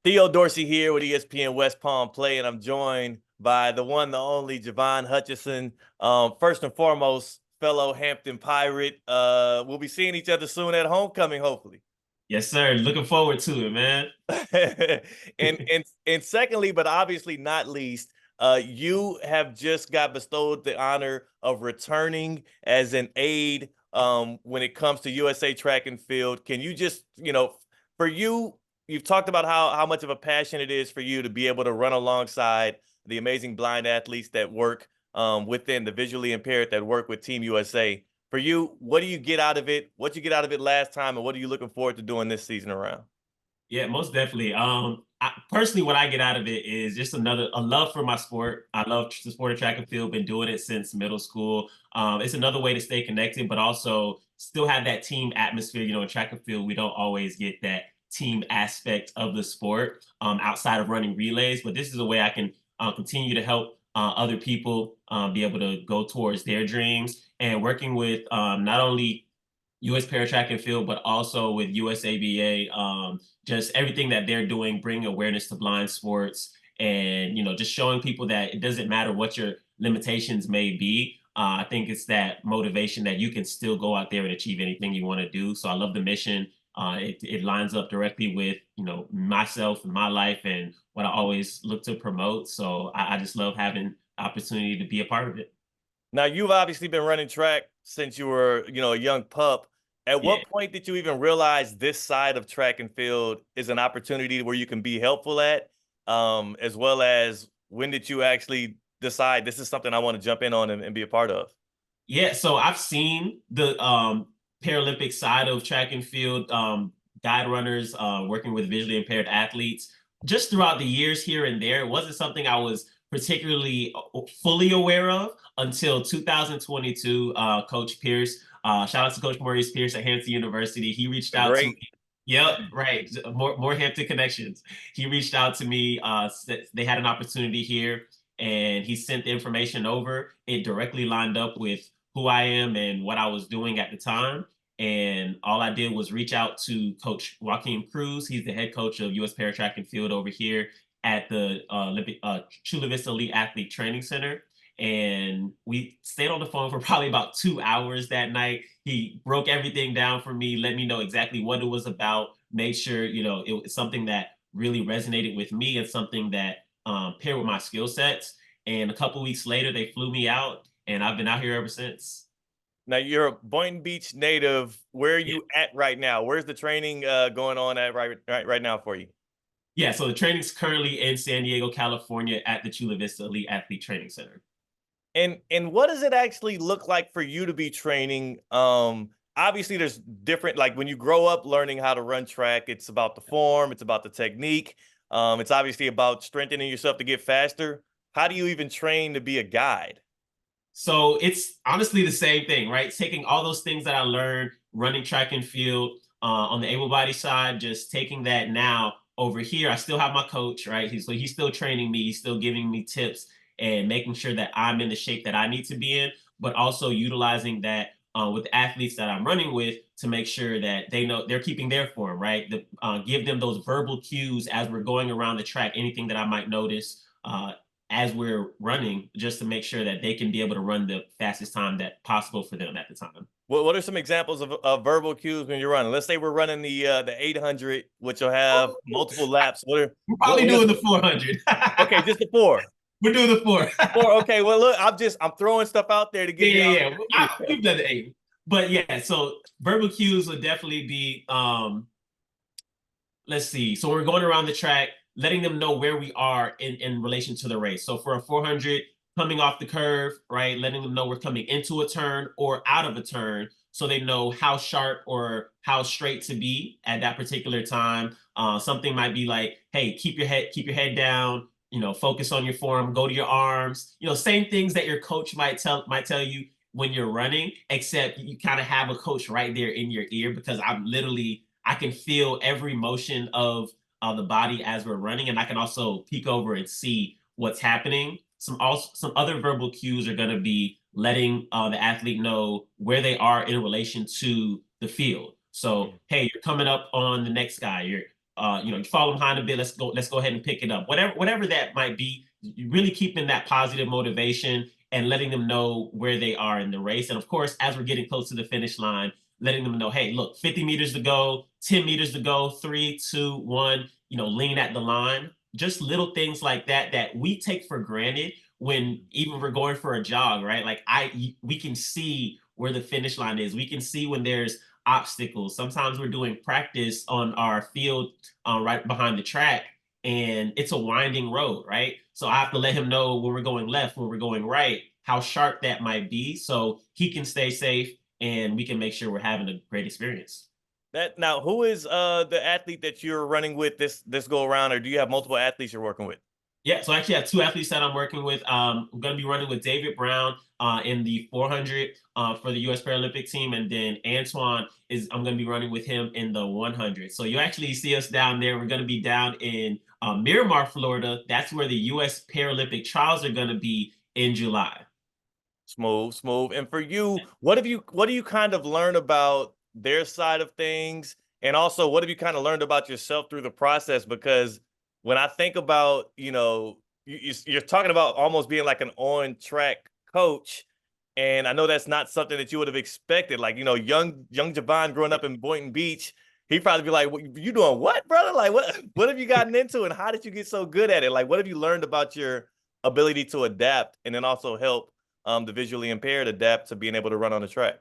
Theo Dorsey here with ESPN West Palm Play, and I'm joined by the one, the only Javon Hutchison. First and foremost, fellow Hampton Pirate. We'll be seeing each other soon at homecoming, hopefully. Yes, sir. Looking forward to it, man. and secondly, but obviously not least, you have just got bestowed the honor of returning as an aide when it comes to USA Track and Field. Can you just, for you, you've talked about how much of a passion it is for you to be able to run alongside the amazing blind athletes that work within the visually impaired that work with Team USA. For you, what do you get out of it? What you get out of it last time, and what are you looking forward to doing this season around? Yeah, most definitely. Personally, what I get out of it is just a love for my sport. I love the sport of track and field. Been doing it since middle school. It's another way to stay connected, but also still have that team atmosphere. In track and field, we don't always get that team aspect of the sport outside of running relays. But this is a way I can continue to help other people be able to go towards their dreams and working with not only US Para Track and Field, but also with USABA, just everything that they're doing, bringing awareness to blind sports, and just showing people that it doesn't matter what your limitations may be. I think it's that motivation that you can still go out there and achieve anything you want to do. So I love the mission. It lines up directly with myself and my life and what I always look to promote. So I just love having opportunity to be a part of it. Now, you've obviously been running track since you were, a young pup. At Yeah. what point did you even realize this side of track and field is an opportunity where you can be helpful at, as well as when did you actually decide this is something I want to jump in on and be a part of? Yeah, so I've seen the Paralympic side of track and field, guide runners, working with visually impaired athletes. Just throughout the years here and there, it wasn't something I was particularly fully aware of until 2022. Coach Pierce, shout out to Coach Maurice Pierce at Hampton University. He reached out to me. Great. Yep, right. More Hampton connections. He reached out to me. They had an opportunity here, and he sent the information over. It directly lined up with who I am and what I was doing at the time. And all I did was reach out to Coach Joaquin Cruz. He's the head coach of US Para Track and Field over here at the Chula Vista Elite Athlete Training Center. And we stayed on the phone for probably about 2 hours that night. He broke everything down for me, let me know exactly what it was about, made sure, it was something that really resonated with me and something that paired with my skill sets. And a couple weeks later, they flew me out, and I've been out here ever since. Now, you're a Boynton Beach native. Where are Yeah. you at right now? Where's the training going on at right now for you? Yeah, so the training's currently in San Diego, California at the Chula Vista Elite Athlete Training Center. And what does it actually look like for you to be training? Obviously there's different, like when you grow up learning how to run track, it's about the form, it's about the technique. It's obviously about strengthening yourself to get faster. How do you even train to be a guide? So it's honestly the same thing, right? Taking all those things that I learned running track and field on the able body side, just taking that now over here. I still have my coach, right? He's still training me, he's still giving me tips and making sure that I'm in the shape that I need to be in, but also utilizing that with the athletes that I'm running with to make sure that they know they're keeping their form, right? Give them those verbal cues as we're going around the track, anything that I might notice. As we're running, just to make sure that they can be able to run the fastest time that possible for them at the time. What are some examples of verbal cues when you're running? Let's say we're running the 800, which will have multiple laps. We're probably What are doing the 400. okay, just the four. We're doing the four. Four. Okay, well look, I'm throwing stuff out there to Yeah, give y'all. yeah, yeah. We've done the eight. But yeah, so verbal cues would definitely be let's see. So we're going around the track, letting them know where we are in relation to the race. So for a 400, coming off the curve, right, letting them know we're coming into a turn or out of a turn, so they know how sharp or how straight to be at that particular time. Something might be like, hey, keep your head down. Focus on your form. Go to your arms. Same things that your coach might tell you when you're running, except you kind of have a coach right there in your ear because I can feel every motion of the body as we're running, and I can also peek over and see what's happening. Some other verbal cues are going to be letting the athlete know where they are in relation to the field. So, hey, you're coming up on the next guy. you fall behind a bit. Let's go ahead and pick it up. Whatever that might be, really keeping that positive motivation and letting them know where they are in the race. And of course, as we're getting close to the finish line, letting them know, hey, look, 50 meters to go, 10 meters to go, 3, 2, 1, lean at the line. Just little things like that that we take for granted when even we're going for a jog, right? Like we can see where the finish line is. We can see when there's obstacles. Sometimes we're doing practice on our field right behind the track, and it's a winding road, right? So I have to let him know when we're going left, when we're going right, how sharp that might be, so he can stay safe and we can make sure we're having a great experience. That now, who is the athlete that you're running with this go around, or do you have multiple athletes you're working with? Yeah, so I actually have two athletes that I'm working with. I'm going to be running with David Brown in the 400 for the U.S. Paralympic team, and then Antoine I'm going to be running with him in the 100. So you actually see us down there. We're going to be down in Miramar, Florida. That's where the U.S. Paralympic trials are going to be in July. Smooth, smooth. And for you, what do you kind of learn about their side of things? And also, what have you kind of learned about yourself through the process? Because when I think about, you're talking about almost being like an on-track coach. And I know that's not something that you would have expected. Like, young Javon growing up in Boynton Beach, he'd probably be like, you doing what, brother? Like, what have you gotten into and how did you get so good at it? Like, what have you learned about your ability to adapt and then also help the visually impaired adapt to being able to run on the track?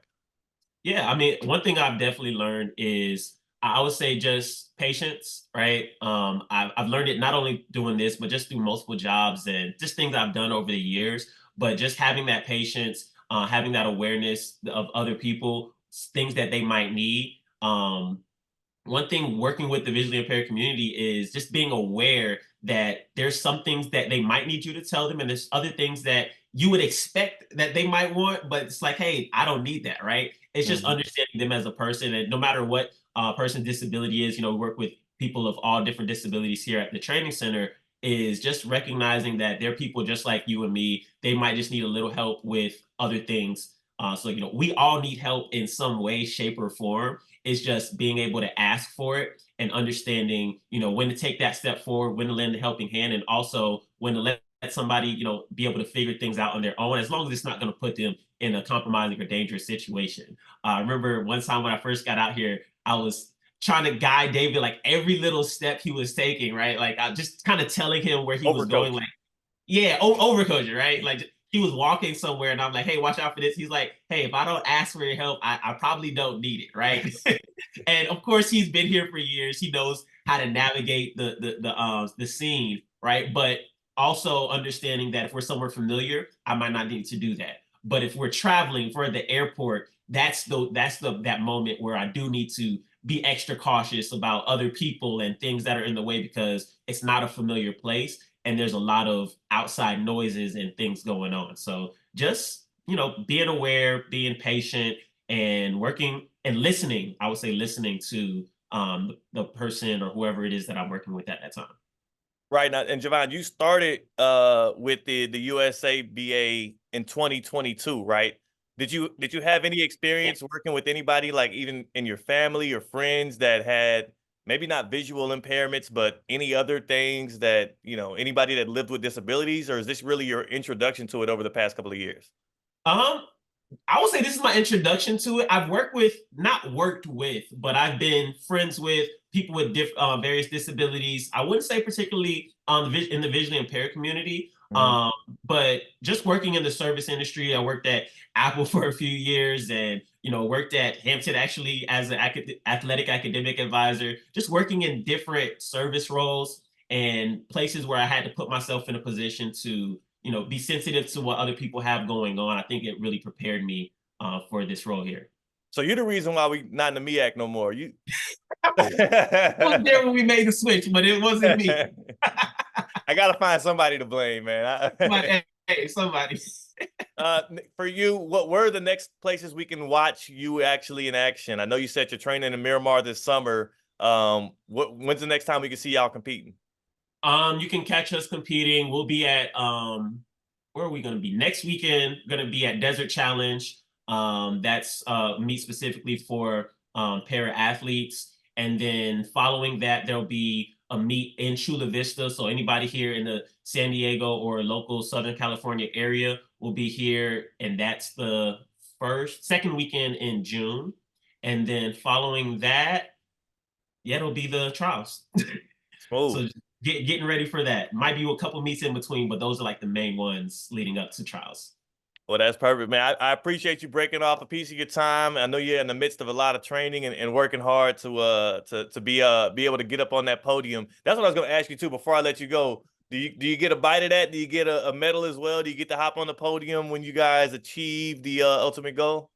Yeah, I mean, one thing I've definitely learned is I would say just patience, right? I've learned it not only doing this, but just through multiple jobs and just things I've done over the years. But just having that patience, having that awareness of other people, things that they might need. One thing working with the visually impaired community is just being aware that there's some things that they might need you to tell them, and there's other things that you would expect that they might want, but it's like, hey, I don't need that, right? It's just Mm-hmm. understanding them as a person, and no matter what person's disability is, we work with people of all different disabilities here at the training center. Is just recognizing that they're people just like you and me. They might just need a little help with other things. So we all need help in some way, shape, or form. It's just being able to ask for it and understanding, when to take that step forward, when to lend a helping hand, and also when to let somebody, be able to figure things out on their own, as long as it's not going to put them in a compromising or dangerous situation. I remember one time when I first got out here, I was trying to guide David, like every little step he was taking, right? Like I just kind of telling him where he was going, Overcoach. like, yeah, overcoaching, right? Like he was walking somewhere and I'm like, hey, watch out for this. He's like, hey, if I don't ask for your help, I probably don't need it, right? And of course, he's been here for years. He knows how to navigate the scene, right? But also understanding that if we're somewhere familiar, I might not need to do that. But if we're traveling for the airport, that moment where I do need to be extra cautious about other people and things that are in the way, because it's not a familiar place and there's a lot of outside noises and things going on. So just, being aware, being patient, and working and listening. I would say listening to the person or whoever it is that I'm working with at that time. Right now, and Javon, you started with the USABA in 2022, right? Did you have any experience working with anybody, like even in your family or friends, that had maybe not visual impairments, but any other things that, anybody that lived with disabilities, or is this really your introduction to it over the past couple of years? Um, I would say this is my introduction to it. I've not worked with, but I've been friends with people with various disabilities. I wouldn't say particularly in the visually impaired community, Mhm. but just working in the service industry. I worked at Apple for a few years, and worked at Hampton actually as an athletic academic advisor. Just working in different service roles and places where I had to put myself in a position to be sensitive to what other people have going on. I think it really prepared me for this role here. So you're the reason why we not in the MEAC no more. You I was there when we made the switch, but it wasn't me. I gotta find somebody to blame, man. But hey, somebody. For you, what were the next places we can watch you actually in action? I know you said you're training in Miramar this summer. When's the next time we can see y'all competing? You can catch us competing. We'll be at where are we going to be next weekend? Going to be at Desert Challenge. That's meet specifically for para athletes. And then following that, there'll be a meet in Chula Vista. So anybody here in the San Diego or local Southern California area will be here. And that's the second weekend in June. And then following that, yeah, it'll be the trials. Smooth. So getting ready for that. Might be a couple meets in between, but those are like the main ones leading up to trials. Well, that's perfect, man. I appreciate you breaking off a piece of your time. I know you're in the midst of a lot of training and working hard to be able to get up on that podium. That's what I was going to ask you too before I let you go. Do you get a bite of that? Do you get a medal as well? Do you get to hop on the podium when you guys achieve the ultimate goal?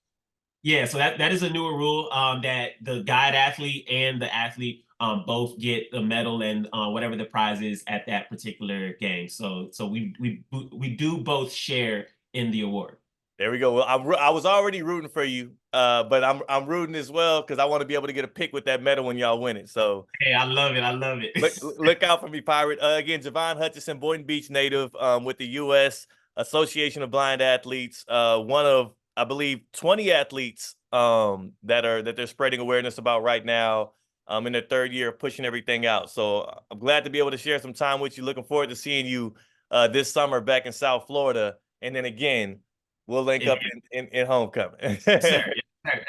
Yeah, so that is a newer rule that the guide athlete and the athlete both get a medal and whatever the prize is at that particular game. So we do both share in the award. There we go. Well, I was already rooting for you, but I'm rooting as well because I want to be able to get a pick with that medal when y'all win it. So Hey, I love it. I love it. look out for me, Pirate. Again, Javon Hutchison, Boynton Beach native, with the U.S. Association of Blind Athletes, one of I believe 20 athletes that they're spreading awareness about right now. In their third year of pushing everything out. So I'm glad to be able to share some time with you. Looking forward to seeing you this summer back in South Florida, and then again we'll link up in homecoming. Yes, sir. Yes, sir.